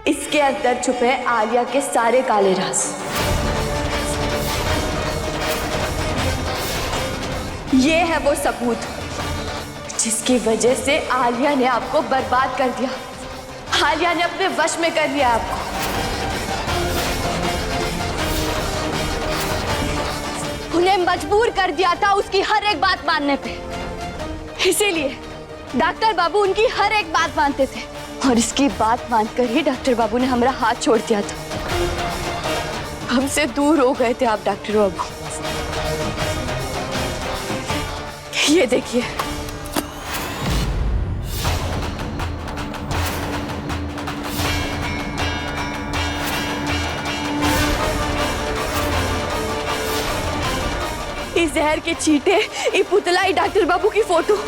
इसके अंदर छुपे आलिया के सारे काले राज। ये है वो सबूत जिसकी वजह से आलिया ने आपको बर्बाद कर दिया। आलिया ने अपने वश में कर लिया आपको। उन्हें मजबूर कर दिया था उसकी हर एक बात मानने पे। इसीलिए डॉक्टर बाबू उनकी हर एक बात मानते थे और इसकी बात मानकर ही डॉक्टर बाबू ने हमारा हाथ छोड़ दिया था। हमसे दूर हो गए थे आप डॉक्टर बाबू। ये देखिए, इस जहर के छींटे, ये पुतला, ये डॉक्टर बाबू की फोटो।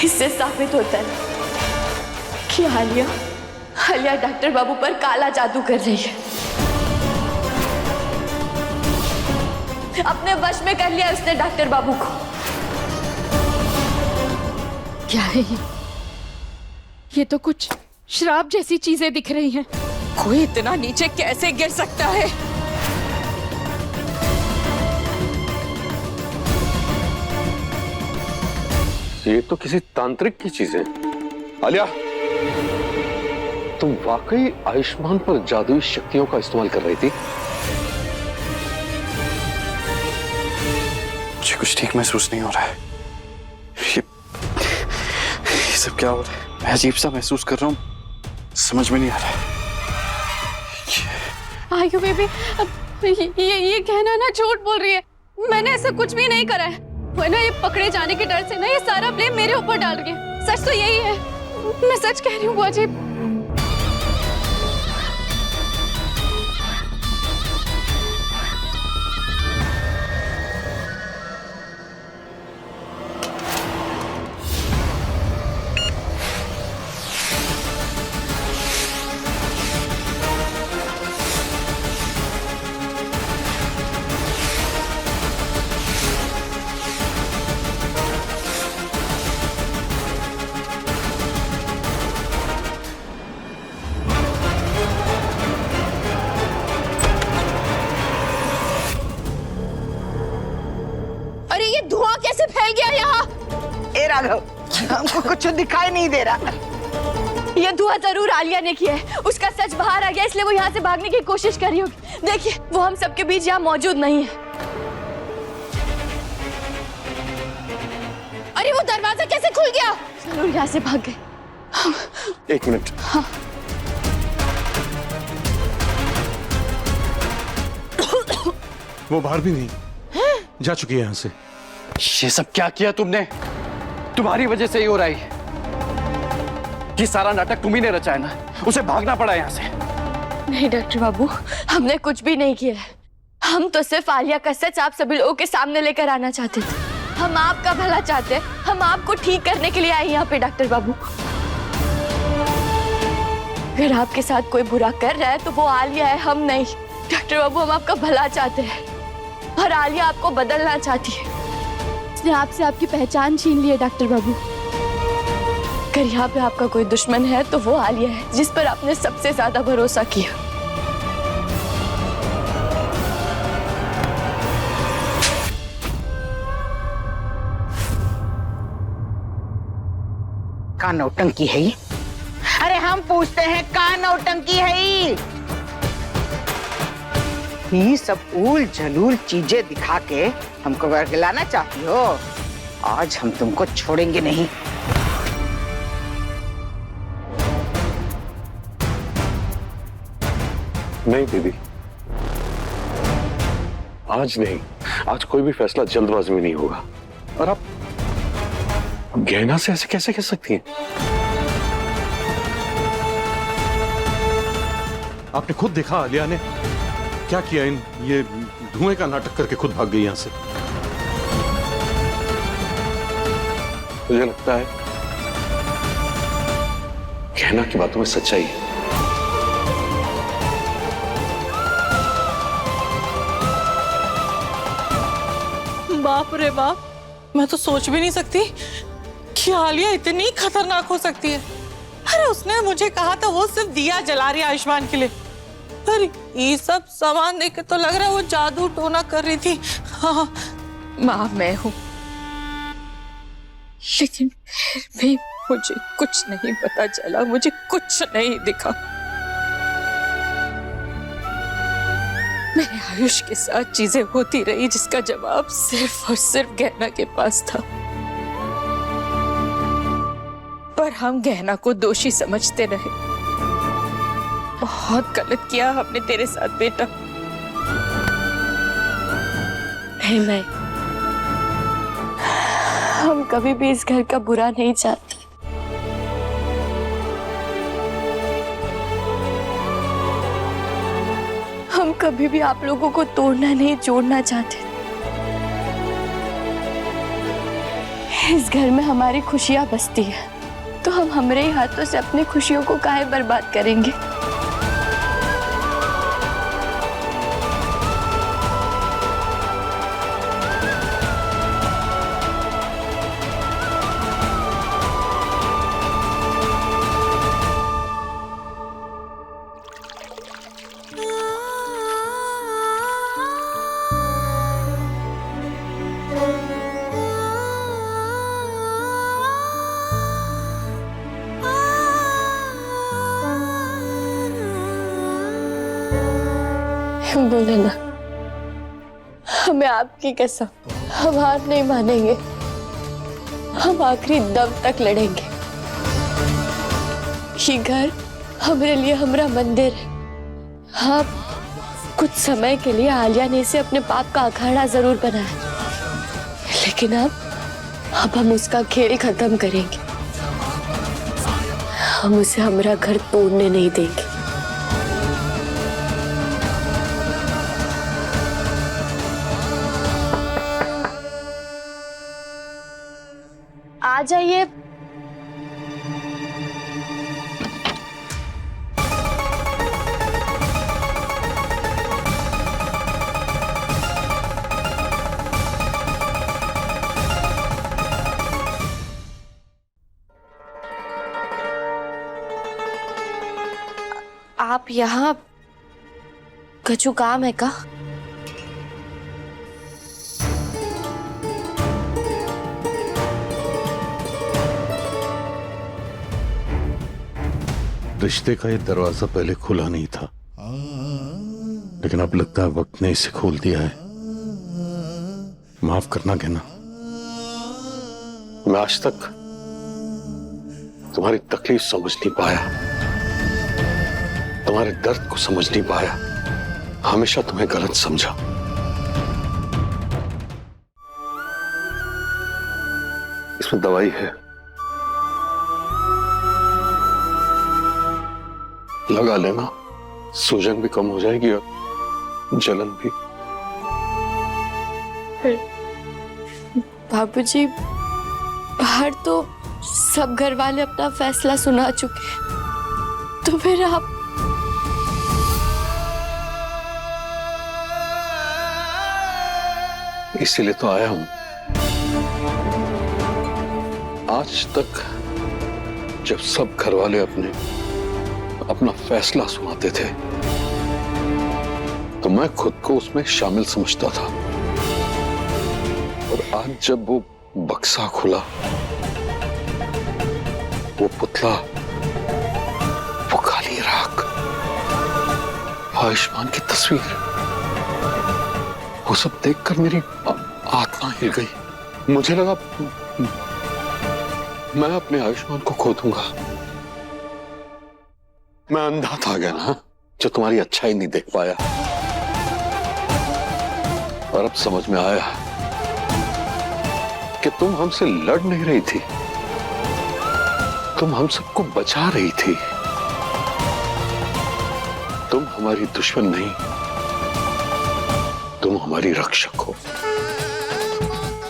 इससे साबित होता है कि आलिया डॉक्टर बाबू पर काला जादू कर रही है। अपने वश में कर लिया उसने डॉक्टर बाबू को। क्या है ये तो कुछ श्राप जैसी चीजें दिख रही हैं। कोई इतना नीचे कैसे गिर सकता है? ये तो किसी तांत्रिक की चीज है। आलिया, तुम वाकई आयुष्मान पर जादुई शक्तियों का इस्तेमाल कर रही थी? मुझे कुछ ठीक महसूस नहीं हो रहा है। ये सब क्या हो रहा है? मैं अजीब सा महसूस कर रहा हूँ, समझ में नहीं आ रहा है। आयु बेबी, ये कहना ना झूठ बोल रही है। मैंने ऐसा कुछ भी नहीं करा है। वो ना ये पकड़े जाने के डर से ना ये सारा ब्लेम मेरे ऊपर डाल रही है। सच तो यही है, मैं सच कह रही हूँ बुआ जी। धुआं कैसे फैल गया यहाँ? ए राघव, हमको कुछ दिखाई नहीं दे रहा। ये धुआं जरूर आलिया ने किया है। उसका सच बाहर आ गया, इसलिए वो यहाँ से भागने की कोशिश कर रही होगी। देखिए, वो हम सबके बीच यहाँ मौजूद नहीं है। अरे वो दरवाजा कैसे खुल गया? जरूर यहाँ से भाग गए। एक मिनट। हाँ। वो बाहर भी नहीं जा चुकी है यहाँ से। ये सब क्या किया तुमने? तुम्हारी वजह से ही हो रहा है। ये सारा नाटक तुम ही ने रचा है ना। उसे भागना पड़ा यहाँ से। नहीं डॉक्टर बाबू, हमने कुछ भी नहीं किया है। हम तो सिर्फ आलिया का सच आप सभी लोगों के सामने लेकर आना चाहते थे। हम आपका भला चाहते हैं। हम आपको ठीक करने के लिए आए यहाँ पे डॉक्टर बाबू। अगर आपके साथ कोई बुरा कर रहा है तो वो आलिया है, हम नहीं। डॉक्टर बाबू, हम आपका भला चाहते हैं और आलिया आपको बदलना चाहती है। उसने आपसे आपकी पहचान छीन ली है डॉक्टर बाबू। अगर यहाँ पे आपका कोई दुश्मन है तो वो आलिया है, जिस पर आपने सबसे ज्यादा भरोसा किया। का नौटंकी है ये? अरे हम पूछते हैं, का नौटंकी है ये सब ऊल जलूल चीजें दिखा के हमको वर्गलाना चाहती हो? आज हम तुमको छोड़ेंगे नहीं। नहीं दीदी, आज नहीं। आज कोई भी फैसला जल्दबाजी में नहीं होगा। और आप गहना से ऐसे कैसे कह सकती हैं? आपने खुद देखा आलिया ने क्या किया। ये धुएं का नाटक करके खुद भाग गई यहां से। मुझे लगता है गहना की बातों में सच्चाई है। बाप रे बाप, मैं तो सोच भी नहीं सकती कि आलिया इतनी खतरनाक हो सकती है। अरे उसने मुझे कहा था वो सिर्फ दिया जला रही है आयुष्मान के लिए। अरे ये सब सामान देख के तो लग रहा है वो जादू टोना कर रही थी। हाँ माँ मैं हूँ, लेकिन फिर भी मुझे कुछ नहीं पता चला, मुझे कुछ नहीं दिखा। मेरे आयुष के साथ चीजें होती रही जिसका जवाब सिर्फ और सिर्फ गहना के पास था। पर हम गहना को दोषी समझते रहे। बहुत गलत किया हमने तेरे साथ बेटा। नहीं मैं, हम कभी भी इस घर का बुरा नहीं चाहते। हम कभी भी आप लोगों को तोड़ना नहीं, जोड़ना चाहते। इस घर में हमारी खुशियां बसती है, तो हम हमारे ही हाथों से अपनी खुशियों को काहे बर्बाद करेंगे। बोले ना, हमें आपकी कसम, हम हार नहीं मानेंगे। हम आखिरी दम तक लड़ेंगे। ये घर हमारे लिए हमारा मंदिर है। हाँ, कुछ समय के लिए आलिया ने इसे अपने पाप का अखाड़ा जरूर बनाया, लेकिन अब हम उसका खेल खत्म करेंगे। हम उसे हमारा घर तोड़ने नहीं देंगे। आ जाइए। आप यहाँ कछु काम है का? रिश्ते का ये दरवाजा पहले खुला नहीं था, लेकिन अब लगता है वक्त ने इसे खोल दिया है। माफ करना गहना। मैं आज तक तुम्हारी तकलीफ समझ नहीं पाया, तुम्हारे दर्द को समझ नहीं पाया। हमेशा तुम्हें गलत समझा। इसमें दवाई है, लगा लेना। सूजन भी कम हो जाएगी और जलन भी। बाबूजी, बाहर तो सब घर वाले अपना फैसला सुना चुके हैं, तो फिर आप इसीलिए तो आया हूं। आज तक जब सब घर वाले अपना फैसला सुनाते थे, तो मैं खुद को उसमें शामिल समझता था। और आज जब वो बक्सा खुला, वो पुतला, वो काली राख, आयुष्मान की तस्वीर, वो सब देखकर मेरी आत्मा हिल गई। मुझे लगा मैं अपने आयुष्मान को खो दूंगा। मैं अंधा था क्या ना, जो तुम्हारी अच्छाई नहीं देख पाया। और अब समझ में आया कि तुम हमसे लड़ नहीं रही थी, तुम हम सबको बचा रही थी। तुम हमारी दुश्मन नहीं, तुम हमारी रक्षक हो।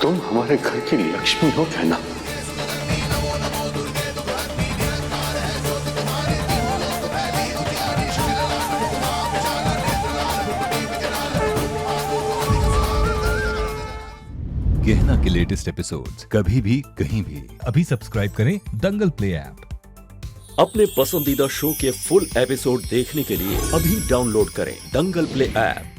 तुम हमारे घर की लक्ष्मी हो कहना। गहना के लेटेस्ट एपिसोड्स कभी भी कहीं भी अभी सब्सक्राइब करें दंगल प्ले ऐप। अपने पसंदीदा शो के फुल एपिसोड देखने के लिए अभी डाउनलोड करें दंगल प्ले ऐप।